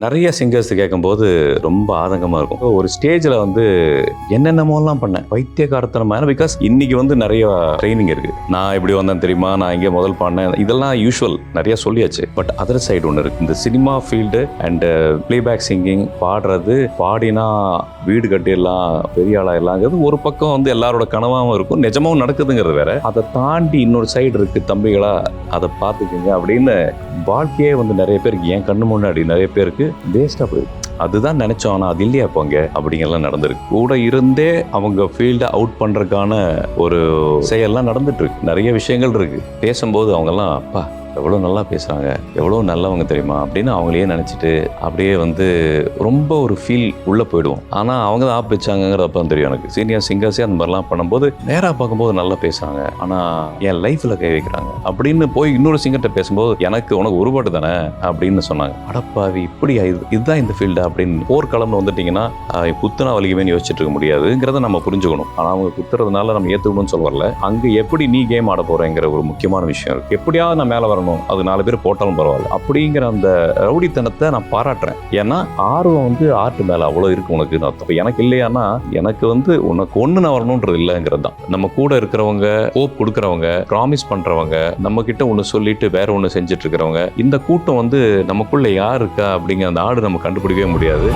நிறைய சிங்கர்ஸ் கேட்கும்போது ரொம்ப ஆதங்கமா இருக்கும். ஒரு ஸ்டேஜ்ல வந்து என்னென்னமோலாம் பண்ணேன், பைத்தியக்காரத்தனமான. பிகாஸ் இன்னைக்கு வந்து நிறைய ட்ரைனிங் இருக்கு. நான் இப்படி வந்தேன் தெரியுமா, நான் இங்கே முதல் பாடினேன், இதெல்லாம் யூஷுவல், நிறைய சொல்லியாச்சு. பட் அதர் சைடு ஒன்று இருக்கு. இந்த cinema field and playback singing, பாடுறது, பாடினா வீடு கட்டிடலாம், பெரிய ஆளாயிடலாங்கிறது ஒரு பக்கம் வந்து எல்லாரோட கனவாகவும் இருக்கும், நிஜமாவும் நடக்குதுங்கிறது வேற. அதை தாண்டி இன்னொரு சைடு இருக்கு, தம்பிகளா அதை பார்த்துக்குங்க அப்படின்னு. வாழ்க்கையே வந்து நிறைய பேருக்கு, என் கண்ணு முன்னாடி நிறைய பேருக்கு வேஸ்டா போயிருக்கு. அதுதான் நினைச்சோம், ஆனால் அது இல்லையா போங்க அப்படிங்கெல்லாம் நடந்திருக்கு. கூட இருந்தே அவங்க ஃபீல்டை அவுட் பண்றதுக்கான ஒரு செயல்லாம் நடந்துட்டு இருக்கு. நிறைய விஷயங்கள் இருக்கு. பேசும்போது அவங்கெல்லாம் அப்பா எவ்வளோ நல்லா பேசுகிறாங்க, எவ்வளோ நல்லவங்க தெரியுமா அப்படின்னு அவங்களையே நினச்சிட்டு அப்படியே வந்து ரொம்ப ஒரு ஃபீல் உள்ளே போயிடுவோம். ஆனால் அவங்க தான் ஆப் வச்சாங்கிறப்ப தான் தெரியும் எனக்கு. சீனியர் சிங்கர்ஸே அந்த மாதிரிலாம் பண்ணும்போது நேராக பார்க்கும்போது நல்லா பேசுகிறாங்க, ஆனால் என் லைஃப்பில் கை வைக்கிறாங்க அப்படின்னு போய் இன்னொரு சிங்கர்கிட்ட பேசும்போது எனக்கு உனக்கு ஒருபாடு தானே அப்படின்னு சொன்னாங்க. அடப்பாவி இப்படி இதுதான் இந்த ஃபீல்டா அப்படின்னு. போர்க்களம்னு வந்துட்டிங்கன்னா குத்துனா வலிக்குமேனு யோசிச்சுட்டு இருக்க முடியாதுங்கிறத நம்ம புரிஞ்சுக்கணும். ஆனால் அவங்க குத்துறதுனால நம்ம ஏற்றுக்கணும்னு சொல்ல வரல. அங்கே எப்படி நீ கேம் ஆட போகிறேங்கிற ஒரு முக்கியமான விஷயம் இருக்குது. எப்படியாவது நான் மேலே வரணும், அது 4 பேர் போட்டாலும் பரவாயில்ல அப்படிங்கிற அந்த ரவுடித்தனத்தை நான் பாராட்டுறேன். ஏன்னா ஆர்வம் வந்து ஆர்ட் மேல அவ்வளவு இருக்கு உனக்கு அர்த்தம். எனக்கு இல்லையானா எனக்கு வந்து உனக்கு ஒண்ணு நான் வரணும்ன்றது இல்லைங்கிறது தான். நம்ம கூட இருக்கிறவங்க, ஹோப் கொடுக்கறவங்க, ப்ராமிஸ் பண்றவங்க, நம்ம கிட்ட ஒண்ணு சொல்லிட்டு வேற ஒண்ணு செஞ்சுட்டு இருக்கிறவங்க, இந்த கூட்டம் வந்து நமக்குள்ள யார் இருக்கா அப்படிங்கிற அந்த ஆடு நம்ம கண்டுபிடிக்கவே முடியாது.